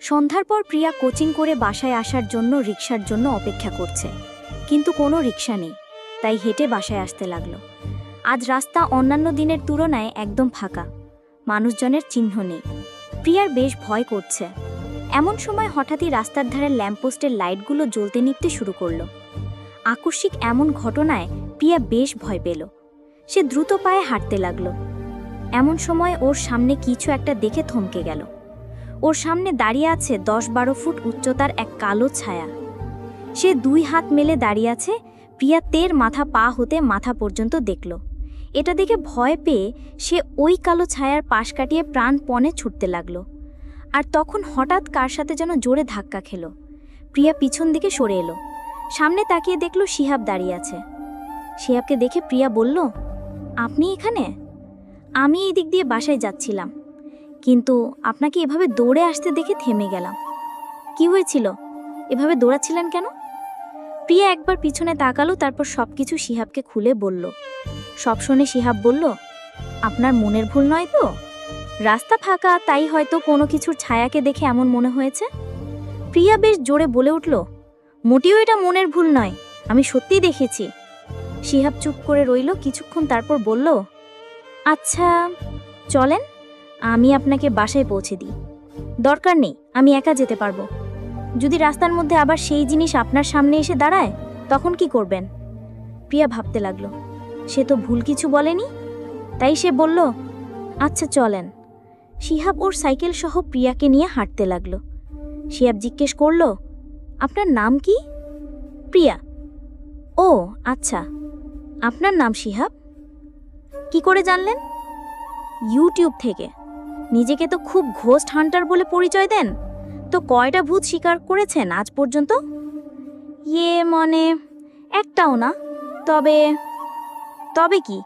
সন্ধ্যার পর প্রিয়া কোচিং করে বাসায় আসার জন্য রিকশার জন্য অপেক্ষা করছে, কিন্তু কোনো রিকশা নেই। তাই হেঁটে বাসায় আসতে লাগলো। আজ রাস্তা অন্যান্য দিনের তুলনায় একদম ফাঁকা, মানুষজনের চিহ্ন নেই। প্রিয়ার বেশ ভয় করছে। এমন সময় হঠাৎই রাস্তার ধারে ল্যাম্পপোস্টের লাইটগুলো জ্বলতে নিভতে শুরু করলো। আকস্মিক এমন ঘটনায় প্রিয়া বেশ ভয় পেল। সে দ্রুত পায়ে হাঁটতে লাগলো। এমন সময় ওর সামনে কিছু একটা দেখে থমকে গেল। ওর সামনে দাঁড়িয়ে আছে 10-12 ফুট উচ্চতার এক কালো ছায়া। সে 2 হাত মেলে দাঁড়িয়ে আছে। প্রিয়া তের মাথা পা হতে মাথা পর্যন্ত দেখল। এটা দেখে ভয় পেয়ে সে ওই কালো ছায়ার পাশ কাটিয়ে প্রাণপণে ছুটতে লাগলো। আর তখন হঠাৎ কার সাথে যেন জোরে ধাক্কা খেল। প্রিয়া পিছন দিকে সরে এলো। সামনে তাকিয়ে দেখল শিহাব দাঁড়িয়ে আছে। শিহাবকে দেখে প্রিয়া বলল, আপনি এখানে? আমি এই দিক দিয়ে বাসায় যাচ্ছিলাম, কিন্তু আপনাকে এভাবে দৌড়ে আসতে দেখে থেমে গেলাম। কি হয়েছিল? এভাবে দৌড়াচ্ছিলেন কেন? প্রিয়া একবার পিছনে তাকালো, তারপর সবকিছু শিহাবকে খুলে বলল। সব শুনে শিহাব বলল, আপনার মনের ভুল নয় তো? রাস্তা ফাঁকা, তাই হয়তো কোনো কিছুর ছায়াকে দেখে এমন মনে হয়েছে। প্রিয়া বেশ জোরে বলে উঠল, মোটেও এটা মনের ভুল নয়, আমি সত্যিই দেখেছি। শিহাব চুপ করে রইল কিছুক্ষণ, তারপর বলল, আচ্ছা চলেন, আমি আপনাকে বাসায় পৌঁছে দিই। দরকার নেই, আমি একা যেতে পারবো। যদি রাস্তার মধ্যে আবার সেই জিনিস আপনার সামনে এসে দাঁড়ায়, তখন কি করবেন? প্রিয়া ভাবতে লাগলো, সে তো ভুল কিছু বলেনি। তাই সে বলল, আচ্ছা চলেন। শিহাব ওর সাইকেল সহ প্রিয়াকে নিয়ে হাঁটতে লাগলো। শিহাব জিজ্ঞেস করল, আপনার নাম কি? প্রিয়া। ও আচ্ছা, আপনার নাম শিহাব? কি করে জানলেন? ইউটিউব থেকে। নিজেকে তো খুব ঘোস্ট হান্টার বলে পরিচয় দেন, তো কয়টা ভূত শিকার করেছেন আজ পর্যন্ত? মানে একটাও না। তবে তবে কি,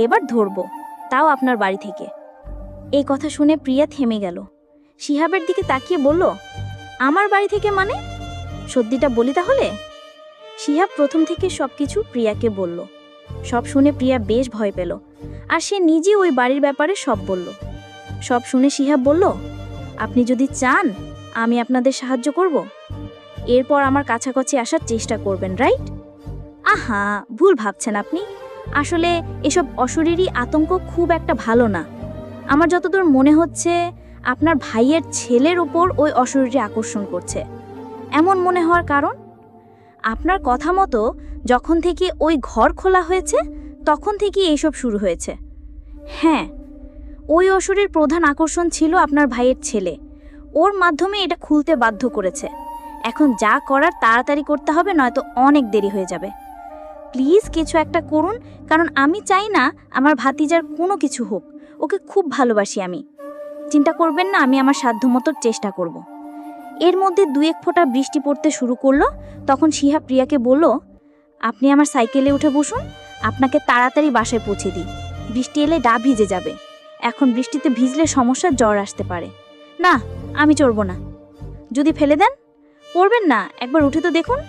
এবার ধরবো, তাও আপনার বাড়ি থেকে। এই কথা শুনে প্রিয়া থেমে গেল। শিহাবের দিকে তাকিয়ে বলল, আমার বাড়ি থেকে মানে? সত্যিটা বলি তাহলে। শিহাব প্রথম থেকে সবকিছু প্রিয়াকে বলল। সব শুনে প্রিয়া বেশ ভয় পেল, আর সে নিজে ওই বাড়ির ব্যাপারে সব বলল। সব শুনে শিহাব বলল, আপনি যদি চান আমি আপনাদের সাহায্য করব। এরপর আমার কাছাকাছি আসার চেষ্টা করবেন, রাইট? আহা, ভুল ভাবছেন আপনি। আসলে এসব অশরীরী আতঙ্ক খুব একটা ভালো না। আমার যতদূর মনে হচ্ছে আপনার ভাইয়ের ছেলের উপর ওই অশরীরী আকর্ষণ করছে। এমন মনে হওয়ার কারণ, আপনার কথা মতো যখন থেকে ওই ঘর খোলা হয়েছে তখন থেকেই এইসব শুরু হয়েছে। হ্যাঁ, ওই অশরীর প্রধান আকর্ষণ ছিল আপনার ভাইয়ের ছেলে। ওর মাধ্যমে এটা খুলতে বাধ্য করেছে। এখন যা করার তাড়াতাড়ি করতে হবে, নয়তো অনেক দেরি হয়ে যাবে। প্লিজ কিছু একটা করুন, কারণ আমি চাই না আমার ভাতিজার কোনো কিছু হোক। ওকে খুব ভালোবাসি আমি। চিন্তা করবেন না, আমি আমার সাধ্যমতো চেষ্টা করব। এর মধ্যে 2-1 ফোঁটা বৃষ্টি পড়তে শুরু করলো। তখন শিহাব প্রিয়াকে বলল, আপনি আমার সাইকেলে উঠে বসুন, আপনাকে তাড়াতাড়ি বাসায় পৌঁছে দিই। বৃষ্টি এলে ডা ভিজে যাবে। এখন বৃষ্টিতে ভিজলে সমস্যা, জ্বর আসতে পারে। না, আমি চড়ব না। যদি ফেলে দেন? পড়বেন না, একবার উঠে তো দেখুন।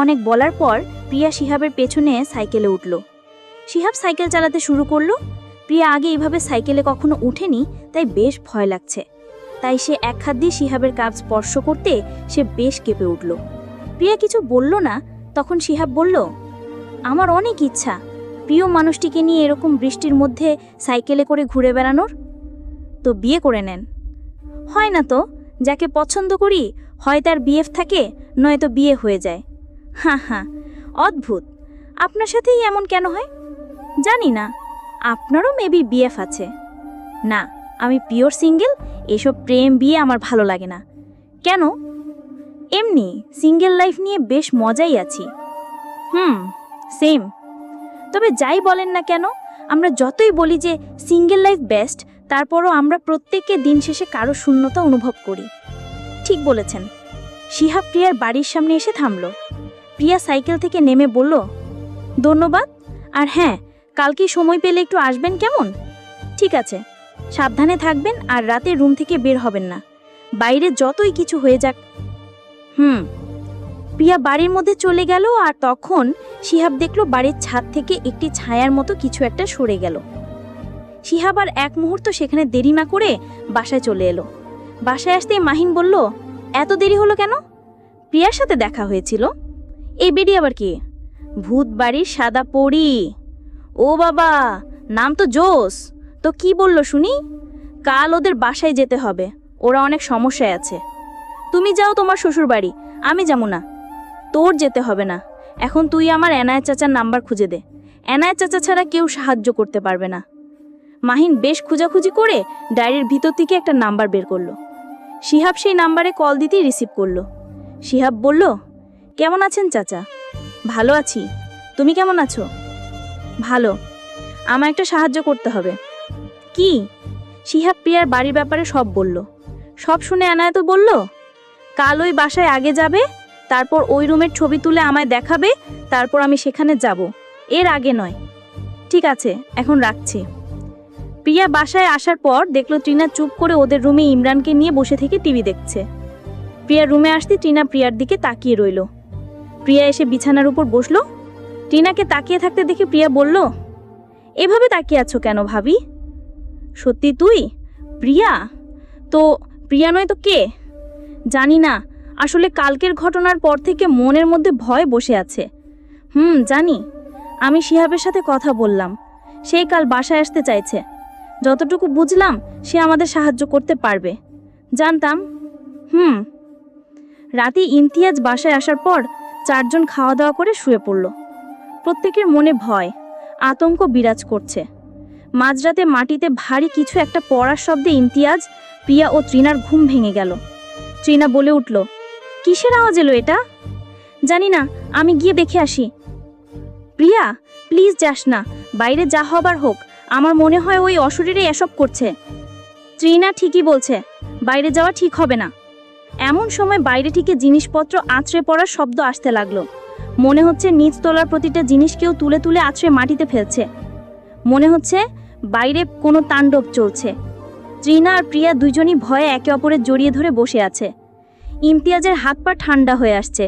অনেক বলার পর প্রিয়া শিহাবের পেছনে সাইকেলে উঠল। শিহাব সাইকেল চালাতে শুরু করলো। প্রিয়া আগে এইভাবে সাইকেলে কখনো উঠেনি, তাই বেশ ভয় লাগছে। তাই সে এক হাত দিয়ে শিহাবের কাঁধ স্পর্শ করতে সে বেশ কেঁপে উঠল। প্রিয়া কিছু বলল না। তখন শিহাব বলল, আমার অনেক ইচ্ছা প্রিয় মানুষটিকে নিয়ে এরকম বৃষ্টির মধ্যে সাইকেলে করে ঘুরে বেড়ানোর। তো বিয়ে করে নেন। হয় না তো, যাকে পছন্দ করি হয় তার বিএফ থাকে, নয়তো বিয়ে হয়ে যায়। হ্যাঁ, অদ্ভুত। আপনার সাথেই এমন কেন হয় জানি না। আপনারও মেবি বিএফ আছে। না, আমি পিওর সিঙ্গেল। এসব প্রেম বিয়ে আমার ভালো লাগে না। কেন? এমনি সিঙ্গেল লাইফ নিয়ে বেশ মজাই আছি। সেম। তবে যাই বলেন না কেন, আমরা যতই বলি যে সিঙ্গেল লাইফ বেস্ট, তারপরও আমরা প্রত্যেককে দিন শেষে কারো শূন্যতা অনুভব করি। ঠিক বলেছেন। শিহাব প্রিয়ার বাড়ির সামনে এসে থামল। প্রিয়া সাইকেল থেকে নেমে বলল, ধন্যবাদ। আর হ্যাঁ, কালকে সময় পেলে একটু আসবেন কেমন? ঠিক আছে, সাবধানে থাকবেন, আর রাতে রুম থেকে বের হবেন না, বাইরে যতই কিছু হয়ে যাক। প্রিয়া বাড়ির মধ্যে চলে গেল। আর তখন শিহাব দেখল বাড়ির ছাদ থেকে একটি ছায়ার মতো কিছু একটা সরে গেল। শিহাব আর এক মুহূর্ত সেখানে দেরি না করে বাসায় চলে এলো। বাসায় আসতেই মাহিন বলল, এত দেরি হলো কেন? প্রিয়ার সাথে দেখা হয়েছিল। এই বেডি আবার কি? ভূত বাড়ির সাদা পরী। ও বাবা, নাম তো জোস। তো কি বলল শুনি? কাল ওদের বাসায় যেতে হবে, ওরা অনেক সমস্যায় আছে। তুমি যাও তোমার শ্বশুর বাড়ি, আমি যাবো না। তোর যেতে হবে না, এখন তুই আমার এনায়েত চাচার নাম্বার খুঁজে দে। এনায়েত চাচা ছাড়া কেউ সাহায্য করতে পারবে না। মাহিন বেশ খোঁজাখুঁজি করে ডায়েরির ভিতর থেকে একটা নাম্বার বের করলো। শিহাব সেই নাম্বারে কল দিতেই রিসিভ করলো। শিহাব বলল, কেমন আছেন চাচা? ভালো আছি, তুমি কেমন আছো? ভালো। আমার একটা সাহায্য করতে হবে। কি? শিহাব প্রিয়ার বাড়ির ব্যাপারে সব বলল। সব শুনে এনায়েত বলল, কাল ওই বাসায় আগে যাবে, তারপর ওই রুমের ছবি তুলে আমায় দেখাবে, তারপর আমি সেখানে যাব, এর আগে নয়। ঠিক আছে, এখন রাখছি। প্রিয়া বাসায় আসার পর দেখলো ট্রিনা চুপ করে ওদের রুমে ইমরানকে নিয়ে বসে থেকে টিভি দেখছে। প্রিয়া রুমে আসতে ট্রিনা প্রিয়ার দিকে তাকিয়ে রইল। প্রিয়া এসে বিছানার উপর বসলো। ট্রিনাকে তাকিয়ে থাকতে দেখে প্রিয়া বলল, এভাবে তাকিয়ে আছো কেন ভাবি? সত্যি তুই? প্রিয়া? তো প্রিয়া নয় তো কে? জানি না, আসলে কালকের ঘটনার পর থেকে মনের মধ্যে ভয় বসে আছে। জানি। আমি শিহাবের সাথে কথা বললাম, সেই কাল বাসায় আসতে চাইছে। যতটুকু বুঝলাম সে আমাদের সাহায্য করতে পারবে। জানতাম। রাতে ইমতিয়াজ বাসায় আসার পর চারজন খাওয়া দাওয়া করে শুয়ে পড়ল। প্রত্যেকের মনে ভয়, আতঙ্ক বিরাজ করছে। মাঝরাতে মাটিতে ভারী কিছু একটা পড়ার শব্দে ইমতিয়াজ, প্রিয়া ও ট্রিনার ঘুম ভেঙে গেল। ট্রিনা বলে উঠল, কিসের আওয়াজ এলো এটা? জানি না, আমি গিয়ে দেখে আসি। প্রিয়া, প্লিজ যাস না, বাইরে যা হবার হোক, আমার মনে হয় ওই অশরীরে এসব করছে। ট্রিনা ঠিকই বলছে, বাইরে যাওয়া ঠিক হবে না। এমন সময় বাইরে থেকে জিনিসপত্র আছড়ে পড়ার শব্দ আসতে লাগলো। মনে হচ্ছে নিচতলার প্রতিটা জিনিস কেউ তুলে তুলে আছড়ে মাটিতে ফেলছে। মনে হচ্ছে বাইরে কোনো তাণ্ডব চলছে। ট্রিনা আর প্রিয়া দুজনই ভয়ে একে অপরের জড়িয়ে ধরে বসে আছে। ইমতিয়াজের হাত পা ঠান্ডা হয়ে আসছে,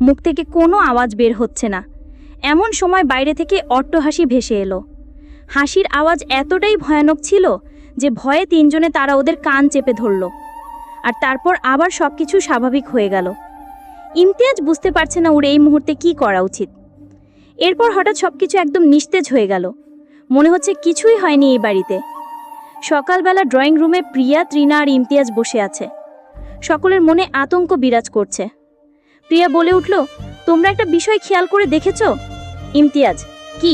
মুখ থেকে কোনো আওয়াজ বের হচ্ছে না। এমন সময় বাইরে থেকে অট্টহাসি ভেসে এলো। হাসির আওয়াজ এতটাই ভয়ানক ছিল যে ভয়ে তিনজনে তারা ওদের কান চেপে ধরল। আর তারপর আবার সবকিছু স্বাভাবিক হয়ে গেল। ইমতিয়াজ বুঝতে পারছে না ওর এই মুহূর্তে কি করা উচিত। এরপর হঠাৎ সবকিছু একদম নিস্তেজ হয়ে গেল। মনে হচ্ছে কিছুই হয়নি এই বাড়িতে। সকালবেলা ড্রয়িং রুমে প্রিয়া, ট্রিনা আর ইমতিয়াজ বসে আছে। সকলের মনে আতঙ্ক বিরাজ করছে। প্রিয়া বলে উঠল, তোমরা একটা বিষয় খেয়াল করে দেখেছো? ইমতিয়াজ, কি?